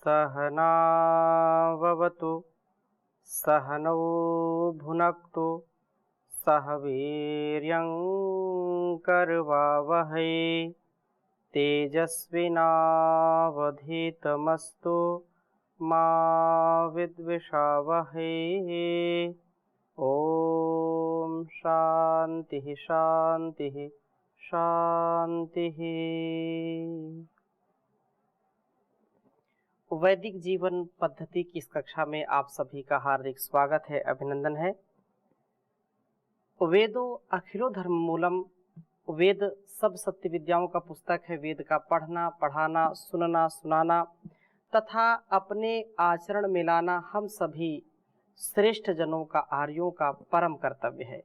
सहनाववतु सहनौ भुनक्तु सह वीर्यं करवावहै तेजस्विनावधीतमस्तु मा विद्विषावहै। ओम शांति शांति शांति। वैदिक जीवन पद्धति की इस कक्षा में आप सभी का हार्दिक स्वागत है, अभिनंदन है। वेदो अखिलो धर्म मूलम, वेद सब सत्य विद्याओं का पुस्तक है। वेद का पढ़ना, पढ़ाना, सुनना, सुनाना तथा अपने आचरण में लाना हम सभी श्रेष्ठ जनों का, आर्यों का परम कर्तव्य है।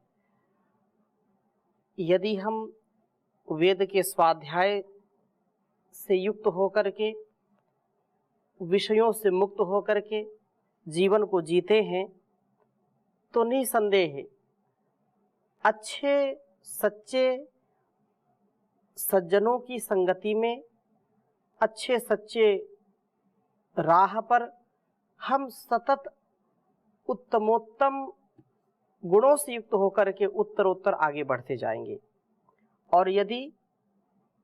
यदि हम वेद के स्वाध्याय से युक्त होकर के, विषयों से मुक्त होकर के जीवन को जीते हैं तो निसंदेह अच्छे सच्चे सज्जनों की संगति में, अच्छे सच्चे राह पर हम सतत उत्तमोत्तम गुणों से युक्त होकर के उत्तरोत्तर आगे बढ़ते जाएंगे। और यदि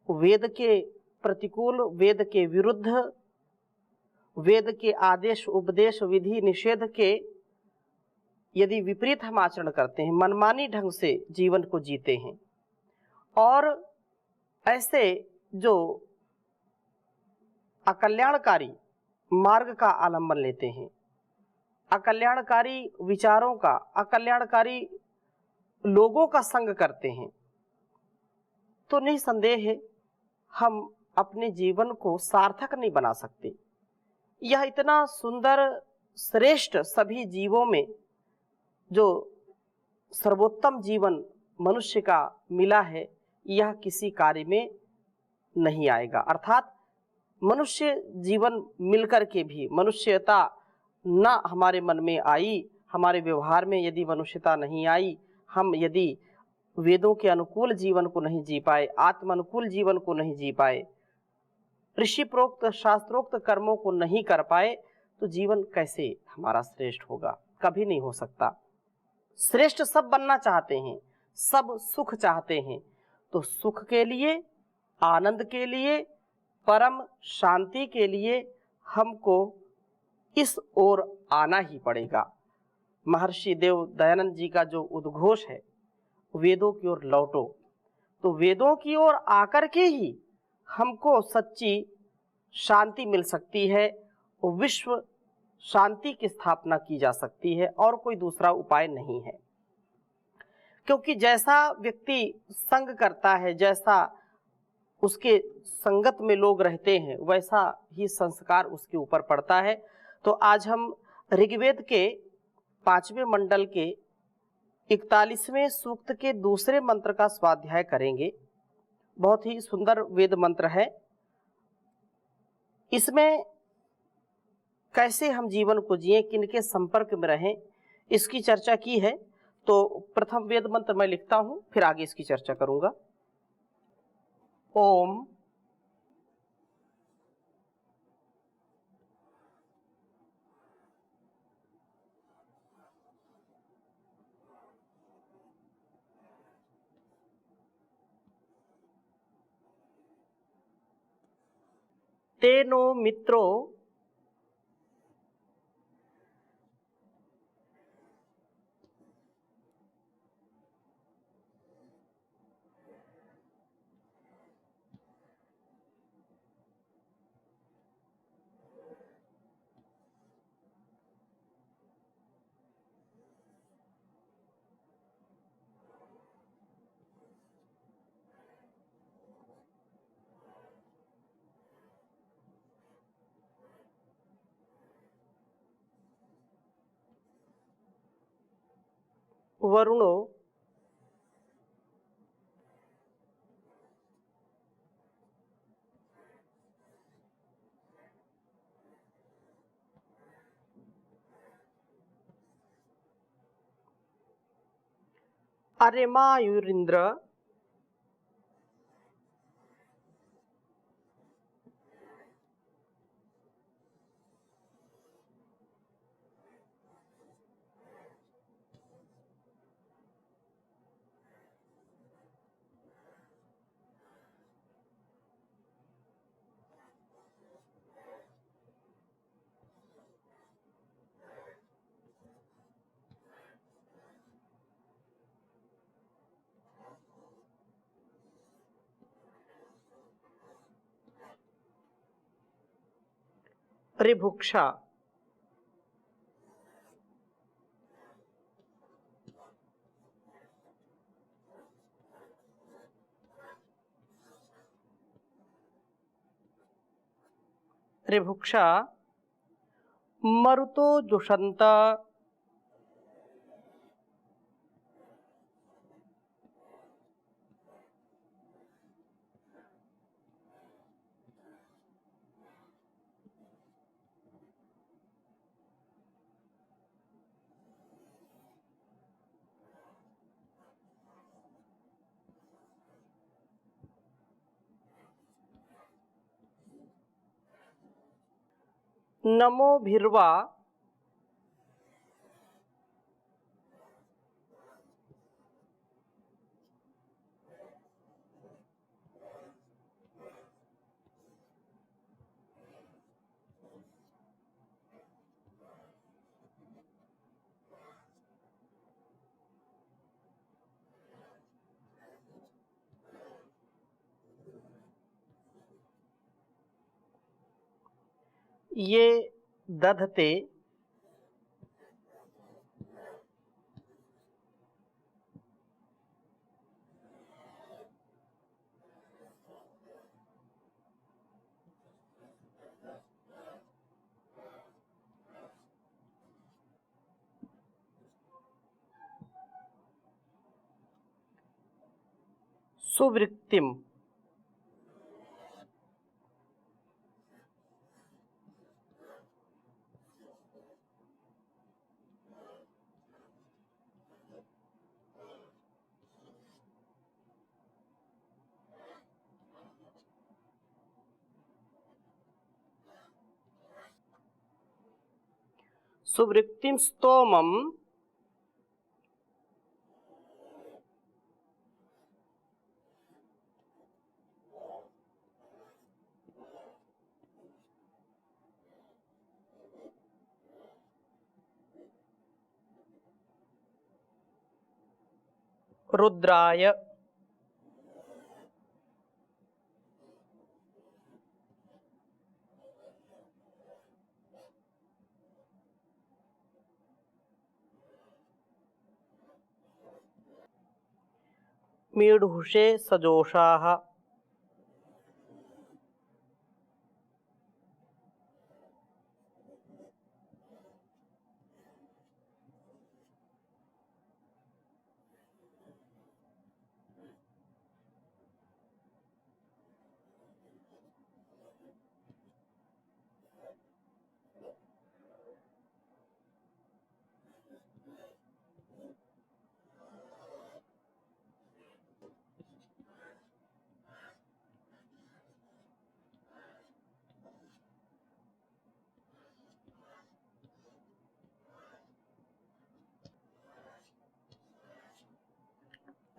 वेद के प्रतिकूल, वेद के विरुद्ध, वेद के आदेश उपदेश विधि निषेध के यदि विपरीत हम आचरण करते हैं, मनमानी ढंग से जीवन को जीते हैं और ऐसे जो अकल्याणकारी मार्ग का आलंबन लेते हैं, अकल्याणकारी विचारों का, अकल्याणकारी लोगों का संग करते हैं, तो निसंदेह हम अपने जीवन को सार्थक नहीं बना सकते। यह इतना सुंदर श्रेष्ठ सभी जीवों में जो सर्वोत्तम जीवन मनुष्य का मिला है, यह किसी कार्य में नहीं आएगा। अर्थात मनुष्य जीवन मिलकर के भी मनुष्यता न हमारे मन में आई, हमारे व्यवहार में यदि मनुष्यता नहीं आई, हम यदि वेदों के अनुकूल जीवन को नहीं जी पाए, आत्म अनुकूल जीवन को नहीं जी पाए, ऋषि प्रोक्त शास्त्रोक्त कर्मों को नहीं कर पाए, तो जीवन कैसे हमारा श्रेष्ठ होगा? कभी नहीं हो सकता। श्रेष्ठ सब बनना चाहते हैं, सब सुख चाहते हैं, तो सुख के लिए, आनंद के लिए, परम शांति के लिए हमको इस ओर आना ही पड़ेगा। महर्षि देव दयानंद जी का जो उद्घोष है, वेदों की ओर लौटो, तो वेदों की ओर आकर के ही हमको सच्ची शांति मिल सकती है, विश्व शांति की स्थापना की जा सकती है, और कोई दूसरा उपाय नहीं है। क्योंकि जैसा व्यक्ति संग करता है, जैसा उसके संगत में लोग रहते हैं, वैसा ही संस्कार उसके ऊपर पड़ता है। तो आज हम ऋग्वेद के 5वें मंडल के 41वें सूक्त के दूसरे मंत्र का स्वाध्याय करेंगे। बहुत ही सुंदर वेद मंत्र है। इसमें कैसे हम जीवन को जिए, किनके संपर्क में रहें, इसकी चर्चा की है। तो प्रथम वेद मंत्र मैं लिखता हूं, फिर आगे इसकी चर्चा करूंगा। ओम तेनो मित्रो वरुणो अरेमायुरिंद्र ऋभुक्षा, ऋभुक्षा, मरुतो जुषन्त, नमो भिर्वा, ये दधते, सुवृत्तिम, सुवृत्तिम स्तोमम, रुद्राय, मीढुषे सजोषाः,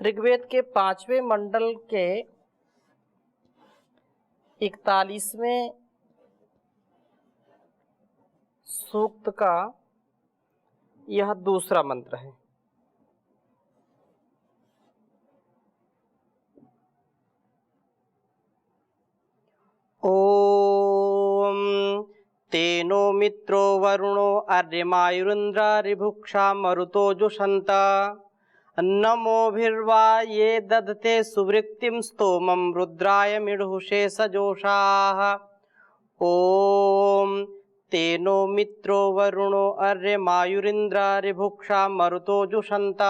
ऋग्वेद के 5वें मंडल के 41वें सूक्त का यह दूसरा मंत्र है। ओम तेनो मित्रो वरुणो अर्यमायुरिन्द्र ऋभुक्षा मरुतो जुषन्त नमोभिर्वा ये दधते सुवृत्तिं स्तोमं रुद्राय मीढुषे सजोषाः। ओम तेनो मित्रो वरुणो अर्यमायुरिन्द्र ऋभुक्षा मरुतो जुषन्त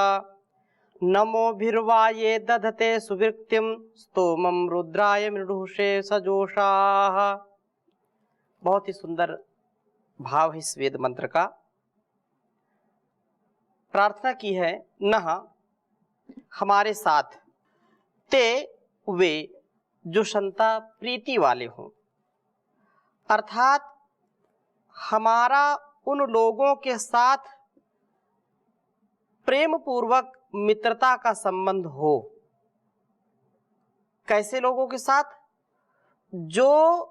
नमोभिर्वा ये दधते सुवृत्तिं स्तोमं रुद्राय मृडुषे सजोषाः। बहुत ही सुंदर भाव है इस वेद मंत्र का। प्रार्थना की है, नह हमारे साथ ते वे जो संता प्रीति वाले हों, अर्थात हमारा उन लोगों के साथ प्रेम पूर्वक मित्रता का संबंध हो। कैसे लोगों के साथ? जो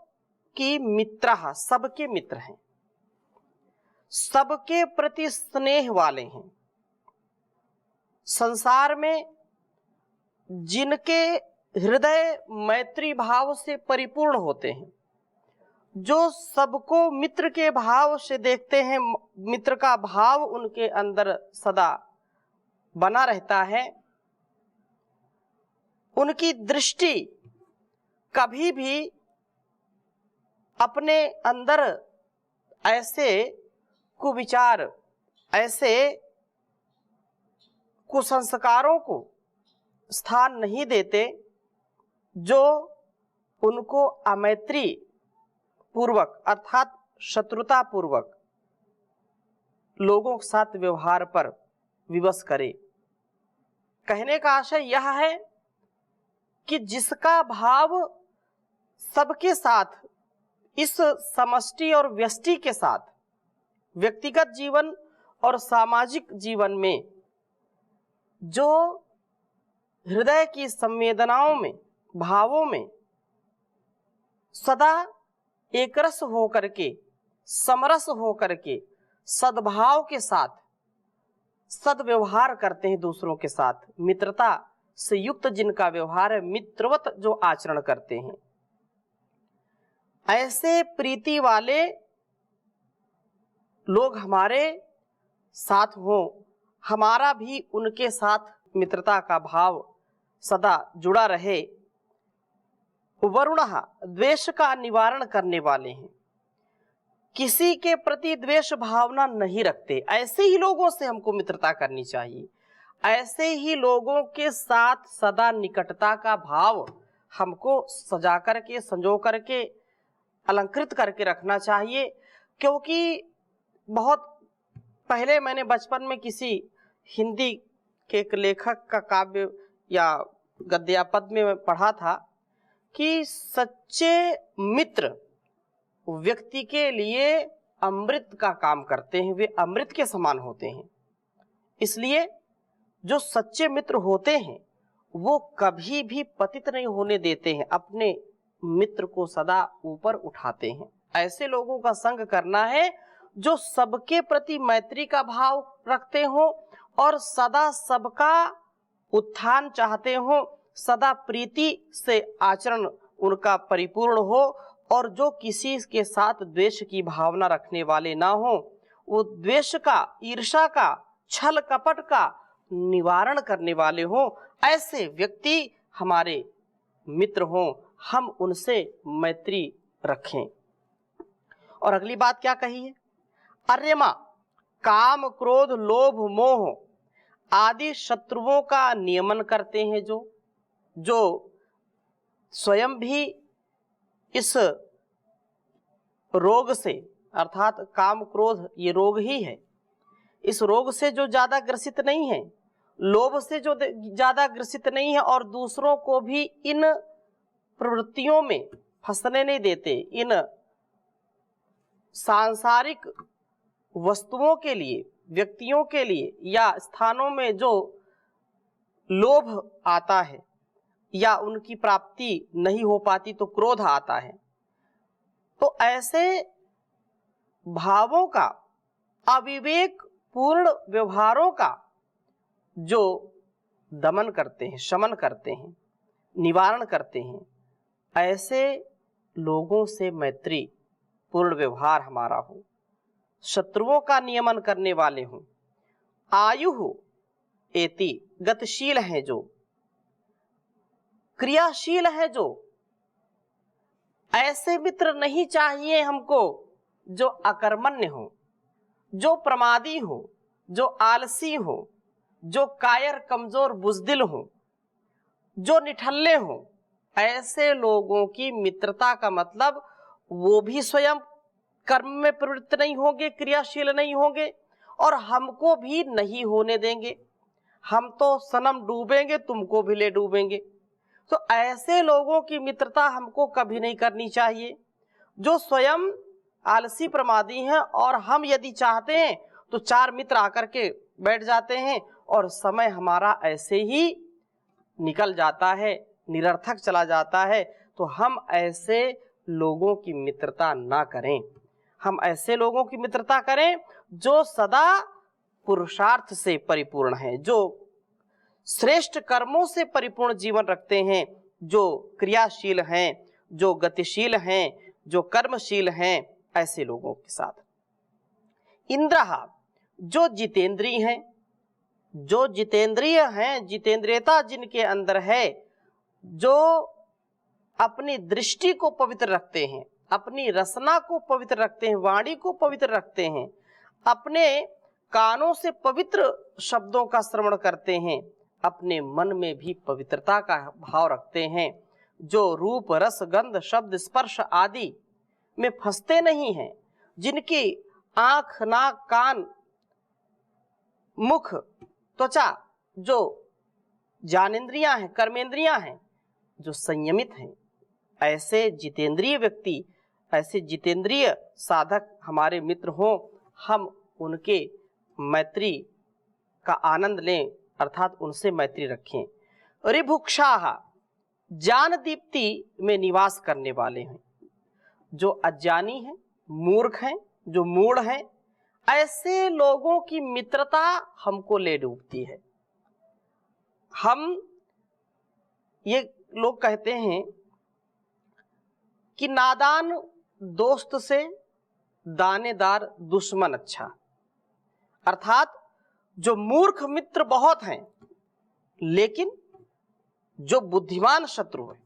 कि मित्रः सबके मित्र हैं, सबके प्रति स्नेह वाले हैं, संसार में जिनके हृदय मैत्री भाव से परिपूर्ण होते हैं, जो सबको मित्र के भाव से देखते हैं, मित्र का भाव उनके अंदर सदा बना रहता है, उनकी दृष्टि कभी भी अपने अंदर ऐसे कुविचार, ऐसे कुसंस्कारों को स्थान नहीं देते जो उनको अमैत्री पूर्वक अर्थात शत्रुता पूर्वक लोगों के साथ व्यवहार पर विवश करे। कहने का आशय यह है कि जिसका भाव सबके साथ, इस समष्टि और व्यष्टि के साथ, व्यक्तिगत जीवन और सामाजिक जीवन में जो हृदय की संवेदनाओं में, भावों में सदा एकरस होकर के, समरस होकर के, सद्भाव के साथ सद्व्यवहार करते हैं दूसरों के साथ, मित्रता से युक्त जिनका व्यवहार है, मित्रवत जो आचरण करते हैं, ऐसे प्रीति वाले लोग हमारे साथ हों, हमारा भी उनके साथ मित्रता का भाव सदा जुड़ा रहे। वरुणः द्वेष का निवारण करने वाले हैं, किसी के प्रति द्वेष भावना नहीं रखते। ऐसे ही लोगों से हमको मित्रता करनी चाहिए, ऐसे ही लोगों के साथ सदा निकटता का भाव हमको सजा करके, संजो करके, अलंकृत करके रखना चाहिए। क्योंकि बहुत पहले मैंने बचपन में किसी हिंदी के एक लेखक का काव्य या गद्यापद में पढ़ा था कि सच्चे मित्र व्यक्ति के लिए अमृत का काम करते हैं, वे अमृत के समान होते हैं। इसलिए जो सच्चे मित्र होते हैं वो कभी भी पतित नहीं होने देते हैं, अपने मित्र को सदा ऊपर उठाते हैं। ऐसे लोगों का संग करना है जो सबके प्रति मैत्री का भाव रखते हो और सदा सबका उत्थान चाहते हो, सदा प्रीति से आचरण उनका परिपूर्ण हो, और जो किसी के साथ द्वेष की भावना रखने वाले ना हो, वो द्वेष का, ईर्ष्या का, छल कपट का निवारण करने वाले हो, ऐसे व्यक्ति हमारे मित्र हों, हम उनसे मैत्री रखें। और अगली बात क्या कही है? अर्यमा काम क्रोध लोभ मोह आदि शत्रुओं का नियमन करते हैं, जो स्वयं भी इस रोग से, अर्थात काम क्रोध ये रोग ही है, इस रोग से जो ज्यादा ग्रसित नहीं है, लोभ से जो ज्यादा ग्रसित नहीं है, और दूसरों को भी इन प्रवृत्तियों में फंसने नहीं देते। इन सांसारिक वस्तुओं के लिए, व्यक्तियों के लिए या स्थानों में जो लोभ आता है या उनकी प्राप्ति नहीं हो पाती तो क्रोध आता है, तो ऐसे भावों का, अविवेक पूर्ण व्यवहारों का जो दमन करते हैं, शमन करते हैं, निवारण करते हैं, ऐसे लोगों से मैत्री पूर्ण व्यवहार हमारा हो, शत्रुओं का नियमन करने वाले हों। आयु एति गतिशील हैं, जो क्रियाशील है, जो ऐसे मित्र नहीं चाहिए हमको जो अकर्मण्य हो, जो प्रमादी हो, जो आलसी हो, जो कायर कमजोर बुजदिल हो, जो निठल्ले हो। ऐसे लोगों की मित्रता का मतलब वो भी स्वयं कर्म में प्रवृत्त नहीं होंगे, क्रियाशील नहीं होंगे, और हमको भी नहीं होने देंगे। हम तो सनम डूबेंगे, तुमको भी ले डूबेंगे। तो ऐसे लोगों की मित्रता हमको कभी नहीं करनी चाहिए, जो स्वयं आलसी प्रमादी हैं, और हम यदि चाहते हैं तो चार मित्र आकर के बैठ जाते हैं और समय हमारा ऐसे ही निकल जाता है, निरर्थक चला जाता है। तो हम ऐसे लोगों की मित्रता ना करें, हम ऐसे लोगों की मित्रता करें जो सदा पुरुषार्थ से परिपूर्ण हैं, जो श्रेष्ठ कर्मों से परिपूर्ण जीवन रखते हैं, जो क्रियाशील हैं, जो गतिशील हैं, जो कर्मशील हैं ऐसे लोगों के साथ। इंद्रः, जो जितेंद्रीय हैं, जो जितेंद्रिय हैं, जितेंद्रियता जिनके अंदर है, जो अपनी दृष्टि को पवित्र रखते हैं, अपनी रसना को पवित्र रखते हैं, वाणी को पवित्र रखते हैं, अपने कानों से पवित्र शब्दों का श्रवण करते हैं, अपने मन में भी पवित्रता का भाव रखते हैं, जो रूप रस गंध शब्द स्पर्श आदि में फंसते नहीं हैं, जिनकी आंख नाक कान मुख त्वचा जो ज्ञानेंद्रियां हैं, कर्मेंद्रियां हैं, जो संयमित हैं, ऐसे जितेंद्रिय व्यक्ति, ऐसे जितेंद्रिय साधक हमारे मित्र हों, हम उनके मैत्री का आनंद लें, अर्थात उनसे मैत्री रखें। ऋभुक्षाः, ज्ञान दीप्ति में निवास करने वाले हैं, जो अज्ञानी हैं, मूर्ख हैं, जो मूढ़ हैं, ऐसे लोगों की मित्रता हमको ले डूबती है। ये लोग कहते हैं कि नादान दोस्त से दानेदार दुश्मन अच्छा, अर्थात जो मूर्ख मित्र बहुत हैं, लेकिन जो बुद्धिमान शत्रु है,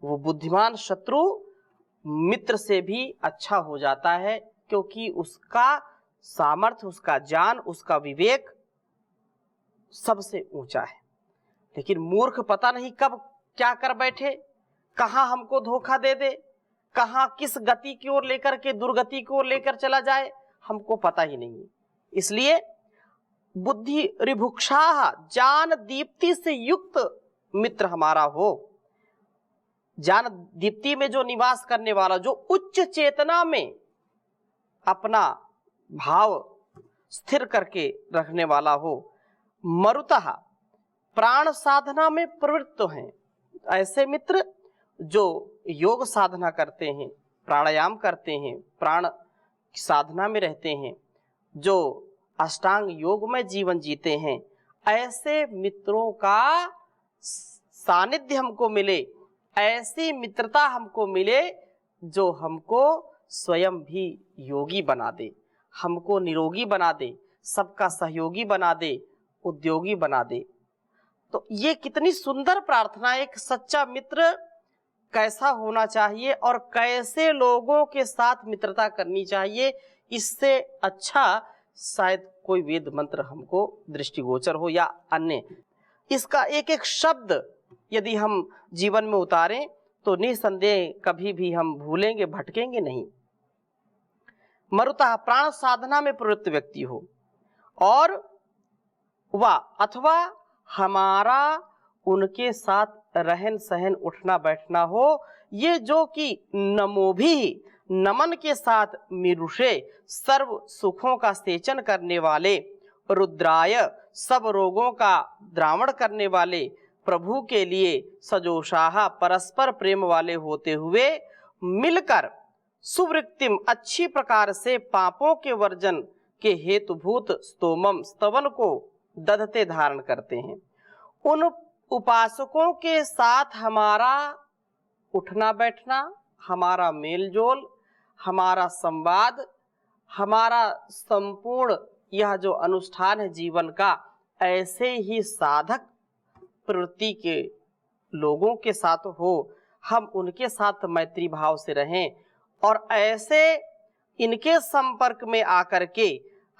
वो बुद्धिमान शत्रु मित्र से भी अच्छा हो जाता है, क्योंकि उसका सामर्थ्य, उसका ज्ञान, उसका विवेक सबसे ऊंचा है। लेकिन मूर्ख पता नहीं कब क्या कर बैठे, कहां हमको धोखा दे दे, कहां किस गति की ओर लेकर के दुर्गति की ओर लेकर चला जाए, हमको पता ही नहीं है। इसलिए बुद्धि ऋभुक्षाः, ज्ञान दीप्ति से युक्त मित्र हमारा हो, ज्ञान दीप्ति में जो निवास करने वाला, जो उच्च चेतना में अपना भाव स्थिर करके रखने वाला हो। मरुतः, प्राण साधना में प्रवृत्त हैं, ऐसे मित्र जो योग साधना करते हैं, प्राणायाम करते हैं, प्राण साधना में रहते हैं, जो अष्टांग योग में जीवन जीते हैं, ऐसे मित्रों का सानिध्य हमको मिले, ऐसी मित्रता हमको मिले जो हमको स्वयं भी योगी बना दे, हमको निरोगी बना दे, सबका सहयोगी बना दे, उद्योगी बना दे। तो ये कितनी सुंदर प्रार्थना है। एक सच्चा मित्र कैसा होना चाहिए और कैसे लोगों के साथ मित्रता करनी चाहिए, इससे अच्छा शायद कोई वेद मंत्र हमको दृष्टिगोचर हो या अन्य। इसका एक एक शब्द यदि हम जीवन में उतारें तो निसंदेह कभी भी हम भूलेंगे, भटकेंगे नहीं। मरुतः, प्राण साधना में प्रवृत्त व्यक्ति हो, और वा अथवा हमारा उनके साथ रहन सहन उठना बैठना हो, ये जो कि नमोभि, नमन के साथ मिरुषे, सर्व सुखों का सेचन करने वाले, रुद्राय, सब रोगों का द्रावण करने वाले, प्रभु के लिए सजोषाः, परस्पर प्रेम वाले होते हुए मिलकर सुवृत्तिम, अच्छी प्रकार से पापों के वर्जन के हेतुभूत स्तोमम, स्तवन को दधते धारण करते हैं। उन उपासकों के साथ हमारा उठना बैठना, हमारा मेलजोल, हमारा संवाद, हमारा संपूर्ण यह जो अनुष्ठान है जीवन का, ऐसे ही साधक प्रवृत्ति के लोगों के साथ हो, हम उनके साथ मैत्री भाव से रहें, और ऐसे इनके संपर्क में आकर के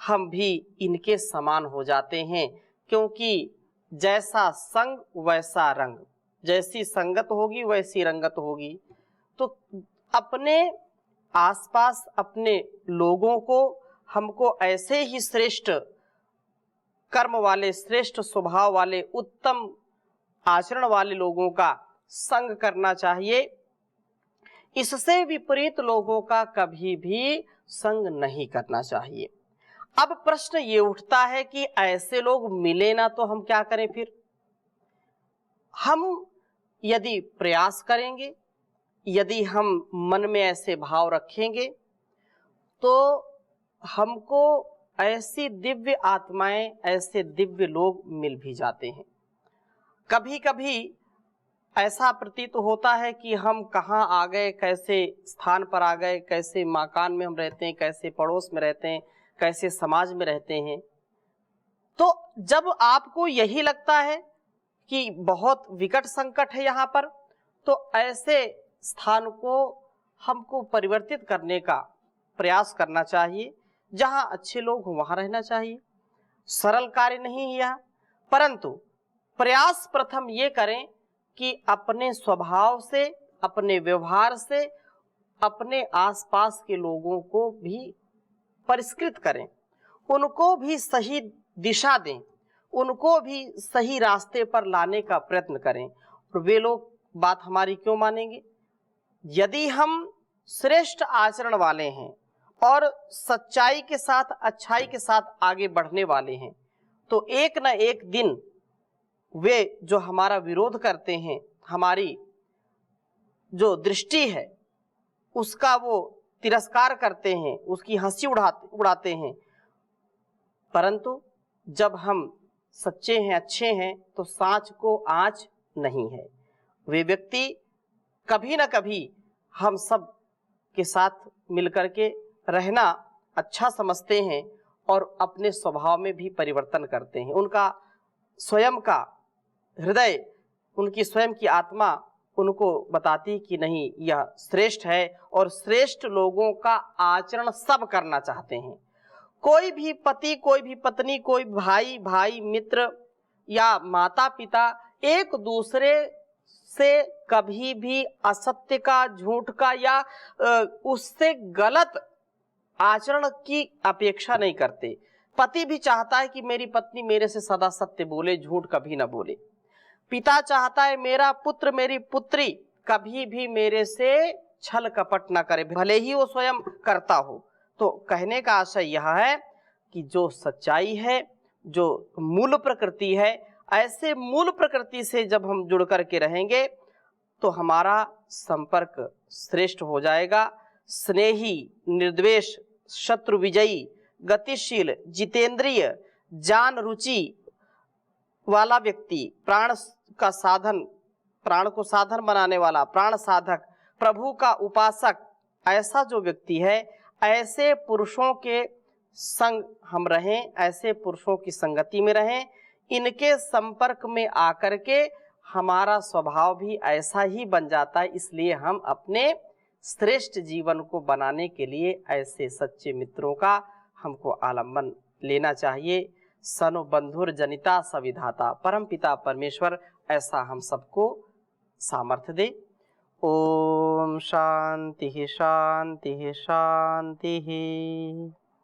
हम भी इनके समान हो जाते हैं। क्योंकि जैसा संग वैसा रंग, जैसी संगत होगी वैसी रंगत होगी। तो अपने आसपास अपने लोगों को हमको ऐसे ही श्रेष्ठ कर्म वाले, श्रेष्ठ स्वभाव वाले, उत्तम आचरण वाले लोगों का संग करना चाहिए। इससे विपरीत लोगों का कभी भी संग नहीं करना चाहिए। अब प्रश्न ये उठता है कि ऐसे लोग मिले ना तो हम क्या करें फिर? हम यदि प्रयास करेंगे, यदि हम मन में ऐसे भाव रखेंगे, तो हमको ऐसी दिव्य आत्माएं, ऐसे दिव्य लोग मिल भी जाते हैं। कभी कभी ऐसा प्रतीत होता है कि हम कहाँ आ गए, कैसे स्थान पर आ गए, कैसे मकान में हम रहते हैं, कैसे पड़ोस में रहते हैं, कैसे समाज में रहते हैं। तो जब आपको यही लगता है कि बहुत विकट संकट है यहाँ पर, तो ऐसे स्थान को हमको परिवर्तित करने का प्रयास करना चाहिए। जहाँ अच्छे लोग हों वहाँ रहना चाहिए। सरल कार्य नहीं है यह, परंतु प्रयास प्रथम ये करें कि अपने स्वभाव से, अपने व्यवहार से अपने आसपास के लोगों को भी परिष्कृत करें, उनको भी सही दिशा दें, उनको भी सही रास्ते पर लाने का प्रयत्न करें। और वे लोग बात हमारी क्यों मानेंगे? यदि हम श्रेष्ठ आचरण वाले हैं और सच्चाई के साथ, अच्छाई के साथ आगे बढ़ने वाले हैं, तो एक न एक दिन वे जो हमारा विरोध करते हैं, हमारी जो दृष्टि है उसका वो तिरस्कार करते हैं, उसकी हंसी उड़ाते हैं। परंतु जब हम सच्चे हैं, अच्छे हैं, तो सांच को आँच नहीं है। वे व्यक्ति कभी न कभी हम सब के साथ मिलकर के रहना अच्छा समझते हैं और अपने स्वभाव में भी परिवर्तन करते हैं। उनका स्वयं का हृदय, उनकी स्वयं की आत्मा उनको बताती कि नहीं, यह श्रेष्ठ है, और श्रेष्ठ लोगों का आचरण सब करना चाहते हैं। कोई भी पति, कोई भी पत्नी, कोई भाई, मित्र या माता पिता एक दूसरे से कभी भी असत्य का, झूठ का या उससे गलत आचरण की अपेक्षा नहीं करते। पति भी चाहता है कि मेरी पत्नी मेरे से सदा सत्य बोले, झूठ कभी ना बोले। पिता चाहता है मेरा पुत्र, मेरी पुत्री कभी भी मेरे से छल कपट ना करे, भले ही वो स्वयं करता हो। तो कहने का आशय यह है कि जो सच्चाई है, जो मूल प्रकृति है, ऐसे मूल प्रकृति से जब हम जुड़ करके रहेंगे तो हमारा संपर्क श्रेष्ठ हो जाएगा। स्नेही, निर्द्वेष, शत्रु विजयी, गतिशील, जितेंद्रिय, जान रुचि वाला व्यक्ति, प्राण का साधन, प्राण को साधन बनाने वाला, प्राण साधक, प्रभु का उपासक, ऐसा जो व्यक्ति है, ऐसे पुरुषों के संग हम रहें, ऐसे पुरुषों की संगति में रहें। इनके संपर्क में आकर के हमारा स्वभाव भी ऐसा ही बन जाता है। इसलिए हम अपने श्रेष्ठ जीवन को बनाने के लिए ऐसे सच्चे मित्रों का हमको आलम्बन लेना चाहिए। सनो बंधुर जनिता सविधाता, परम पिता परमेश्वर ऐसा हम सबको सामर्थ्य दे। ओम शांति शांति शांति।